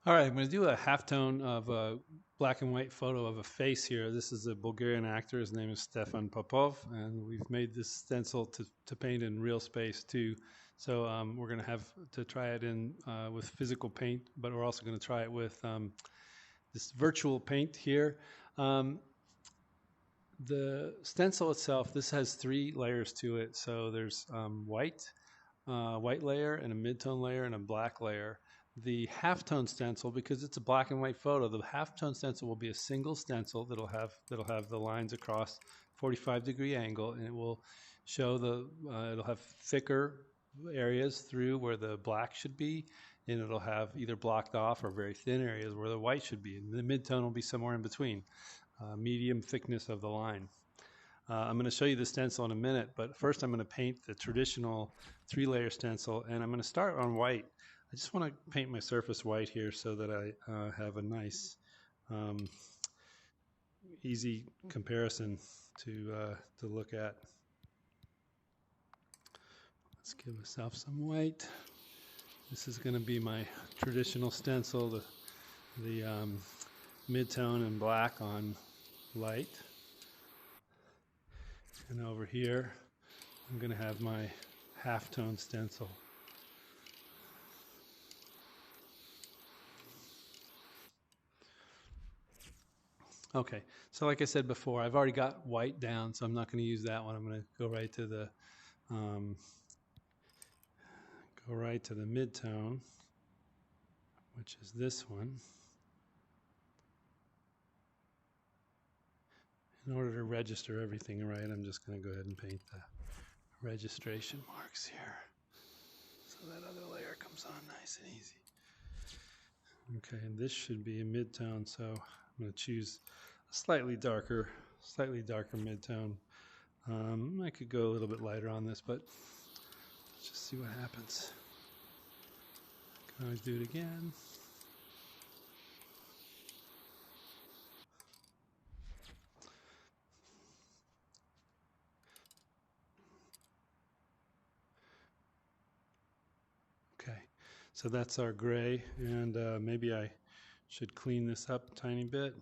All right, I'm going to do a halftone of a black and white photo of a face here. This is a Bulgarian actor. His name is Stefan Popov, and we've made this stencil to paint in real space too. So we're going to have to try it in with physical paint, but we're also going to try it with this virtual paint here. The stencil itself, this has 3 layers to it. So there's white layer and a mid-tone layer and a black layer. The halftone stencil, because it's a black and white photo, the halftone stencil will be a single stencil that'll have the lines across 45-degree angle, and it will show it'll have thicker areas through where the black should be, and it'll have either blocked off or very thin areas where the white should be. And the mid-tone will be somewhere in between, medium thickness of the line. I'm going to show you the stencil in a minute, but first I'm going to paint the traditional 3-layer stencil, and I'm going to start on white. I just want to paint my surface white here so that I have a nice, easy comparison to look at. Let's give myself some white. This is going to be my traditional stencil, the mid-tone and black on light. And over here, I'm going to have my halftone stencil. Okay, so like I said before, I've already got white down, so I'm not going to use that one. I'm going to go right to the mid-tone, which is this one. In order to register everything right, I'm just going to go ahead and paint the registration marks here, so that other layer comes on nice and easy. Okay, and this should be a mid-tone, so I'm going to choose a slightly darker mid-tone. I could go a little bit lighter on this, but let's just see what happens. I can always do it again. Okay, so that's our gray, and maybe I should clean this up a tiny bit,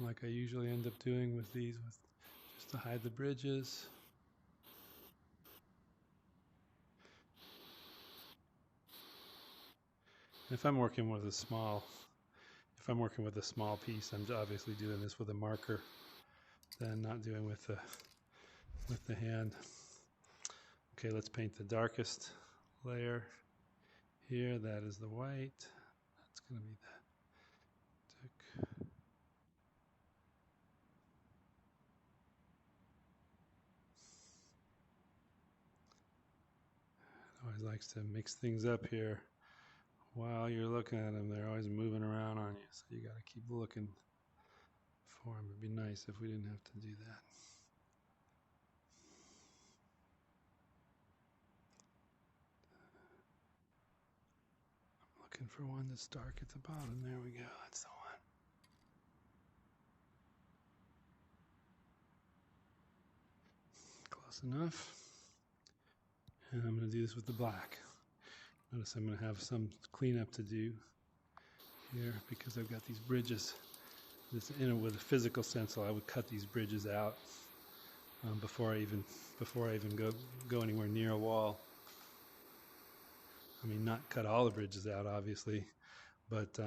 like I usually end up doing with these, just to hide the bridges. If I'm working with a small piece, I'm obviously doing this with a marker, then not doing with the hand. Okay, let's paint the darkest layer here. That is the white. That's going to be the tick. Always likes to mix things up here. While you're looking at them, they're always moving around on you, so you got to keep looking for them. It'd be nice if we didn't have to do that. I'm looking for one that's dark at the bottom. There we go. That's the one. Close enough. And I'm going to do this with the black. Notice I'm going to have some cleanup to do here because I've got these bridges. With a physical stencil, I would cut these bridges out before I even go anywhere near a wall. I mean, not cut all the bridges out, obviously, but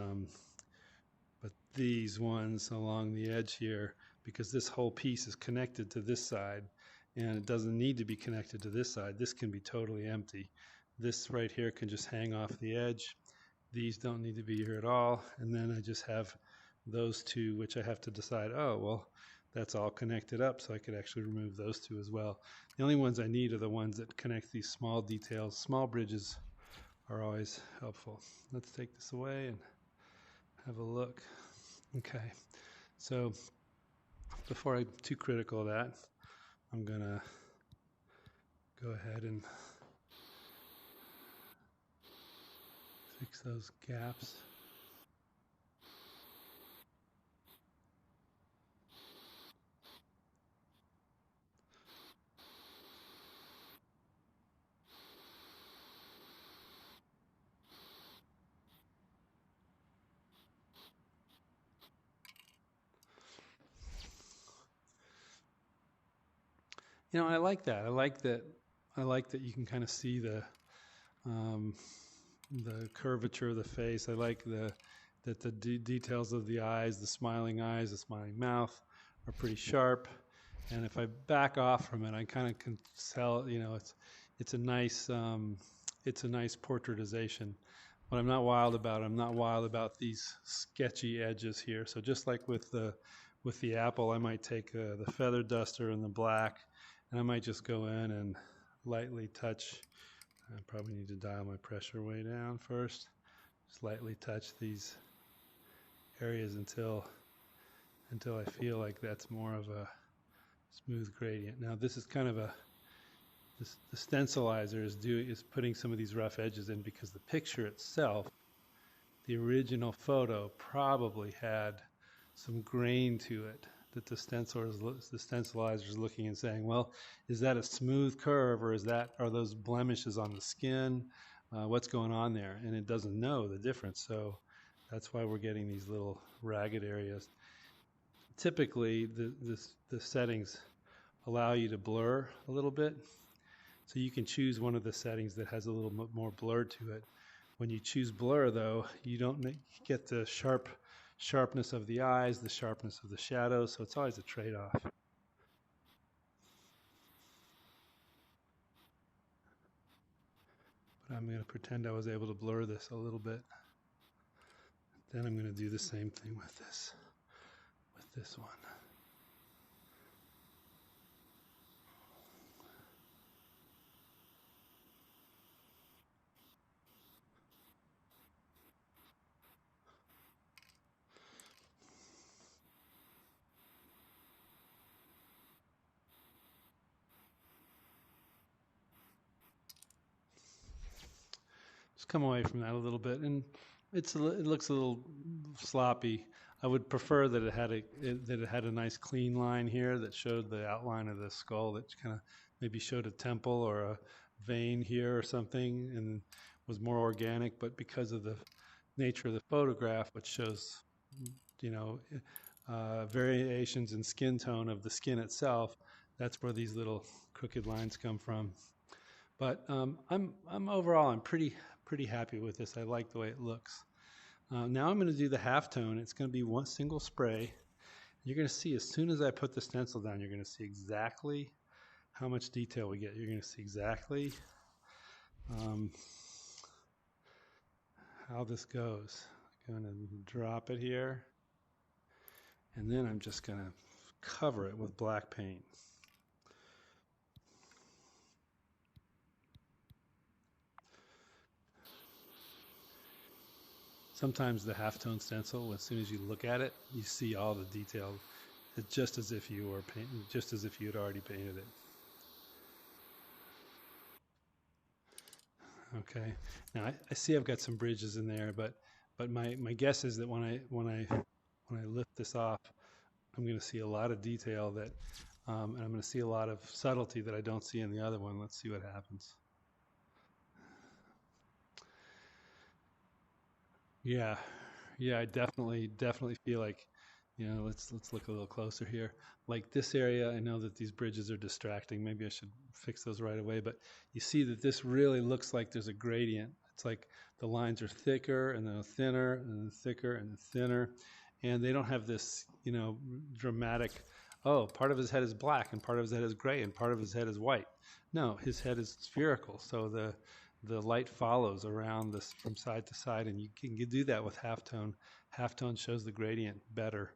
these ones along the edge here, because this whole piece is connected to this side, and it doesn't need to be connected to this side. This can be totally empty. This right here can just hang off the edge. These don't need to be here at all. And then I just have those two, which I have to decide, oh, well, that's all connected up, so I could actually remove those two as well. The only ones I need are the ones that connect these small details. Small bridges are always helpful. Let's take this away and have a look. Okay, so before I'm too critical of that, I'm going to go ahead and fix those gaps. You know, I like that. I like that. I like that you can kind of see um, the curvature of the face. I like that the details of the eyes, the smiling mouth, are pretty sharp. And if I back off from it, I kind of can tell. You know, it's a nice it's a nice portraitization. What I'm not wild about these sketchy edges here. So just like with the apple, I might take the feather duster and the black, and I might just go in and lightly touch. I probably need to dial my pressure way down first. Just lightly touch these areas until I feel like that's more of a smooth gradient. Now this is kind of the stencilizer is putting some of these rough edges in because the picture itself, the original photo, probably had some grain to it that the stencilizer is looking and saying, well, is that a smooth curve, or are those blemishes on the skin? What's going on there? And it doesn't know the difference, so that's why we're getting these little ragged areas. Typically, the settings allow you to blur a little bit, so you can choose one of the settings that has a little more blur to it. When you choose blur, though, you don't get the sharpness of the eyes, the sharpness of the shadows, so it's always a trade-off. But I'm going to pretend I was able to blur this a little bit. Then I'm going to do the same thing with this one. Just come away from that a little bit, and it looks a little sloppy. I would prefer that it had a nice clean line here that showed the outline of the skull, that kind of maybe showed a temple or a vein here or something, and was more organic. But because of the nature of the photograph, which shows, you know, variations in skin tone of the skin itself, that's where these little crooked lines come from. But overall I'm pretty happy with this. I like the way it looks. Now I'm going to do the halftone. It's going to be one single spray. You're going to see as soon as I put the stencil down, you're going to see exactly how much detail we get. You're going to see exactly how this goes. I'm going to drop it here, and then I'm just going to cover it with black paint. Sometimes the halftone stencil, as soon as you look at it, you see all the detail. It's just as if you were just as if you had already painted it. Okay. Now I see I've got some bridges in there, but my guess is that when I lift this off, I'm going to see a lot of detail that, and I'm going to see a lot of subtlety that I don't see in the other one. Let's see what happens. Yeah, I definitely feel like, you know, let's look a little closer here. Like this area, I know that these bridges are distracting. Maybe I should fix those right away, but you see that this really looks like there's a gradient. It's like the lines are thicker and then thinner and then thicker and thinner, and they don't have this, you know, dramatic, oh, part of his head is black and part of his head is gray and part of his head is white. No, his head is spherical, so the light follows around this from side to side, and you can do that with halftone. Halftone shows the gradient better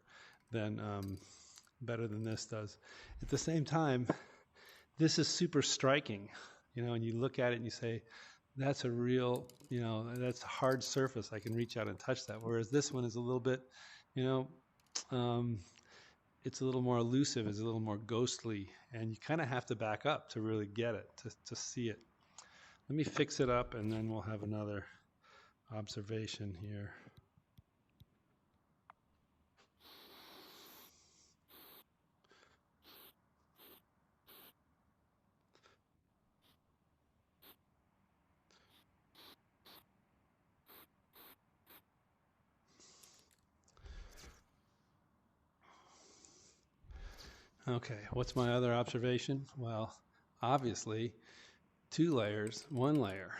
than this does. At the same time, this is super striking, you know, and you look at it and you say, that's a real, you know, that's a hard surface. I can reach out and touch that. Whereas this one is a little bit, you know, it's a little more elusive, it's a little more ghostly, and you kind of have to back up to really get it, to see it. Let me fix it up, and then we'll have another observation here. Okay, what's my other observation? Well, obviously, 2 layers, 1 layer.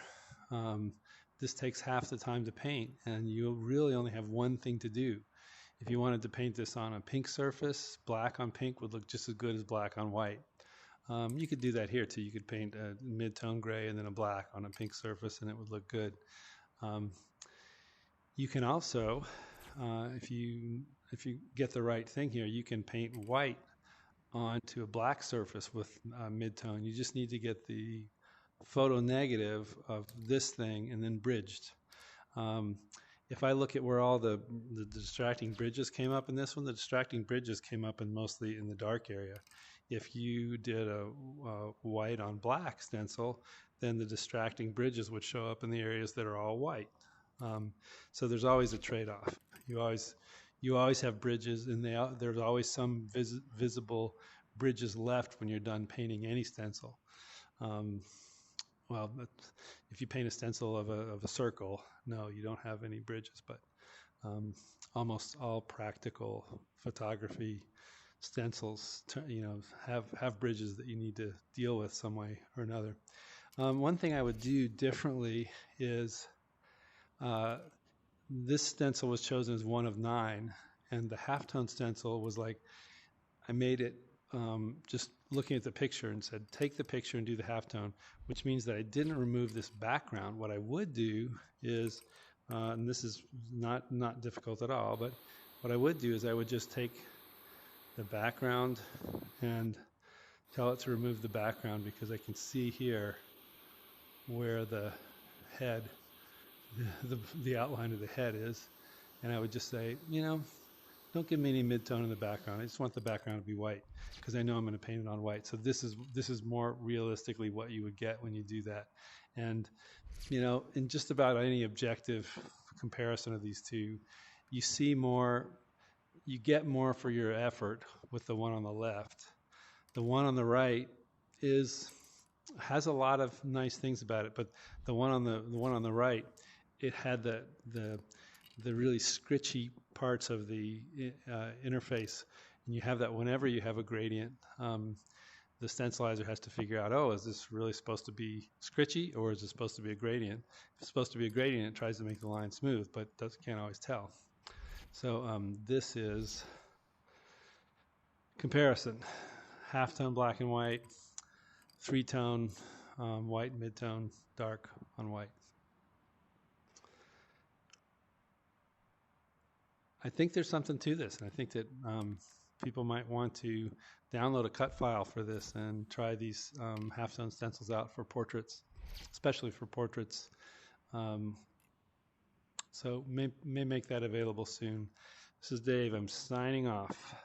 Um, this takes half the time to paint, and you really only have one thing to do. If you wanted to paint this on a pink surface, black on pink would look just as good as black on white. You could do that here too. You could paint a mid-tone gray and then a black on a pink surface, and it would look good. Um, you can also, if you get the right thing here, you can paint white onto a black surface with mid-tone. You just need to get the photo negative of this thing and then bridged. If I look at where all the distracting bridges came up in this one, the distracting bridges came up in mostly in the dark area. If you did a white on black stencil, then the distracting bridges would show up in the areas that are all white. So there's always a trade-off. You always have bridges, and there's always some visible bridges left when you're done painting any stencil. Well, if you paint a stencil of a circle, no, you don't have any bridges, but almost all practical photography stencils, have bridges that you need to deal with some way or another. One thing I would do differently is this stencil was chosen as 1 of 9, and the halftone stencil was like, I made it just looking at the picture and said, take the picture and do the halftone, which means that I didn't remove this background. What I would do is, and this is not difficult at all, but what I would do is I would just take the background and tell it to remove the background, because I can see here where the head, the outline of the head is, and I would just say, don't give me any mid-tone in the background. I just want the background to be white, because I know I'm going to paint it on white. So this is more realistically what you would get when you do that. And in just about any objective comparison of these two, you see more, you get more for your effort with the one on the left. The one on the right has a lot of nice things about it, but the one on the right, it had the really scritchy parts of the interface, and you have that whenever you have a gradient. The stencilizer has to figure out, is this really supposed to be scritchy, or is it supposed to be a gradient? If it's supposed to be a gradient, it tries to make the line smooth, but can't always tell. So this is comparison: halftone black and white, 3-tone white, mid-tone dark on white. I think there's something to this, and I think that people might want to download a cut file for this and try these halftone stencils out for portraits, especially for portraits. So may make that available soon. This is Dave. I'm signing off.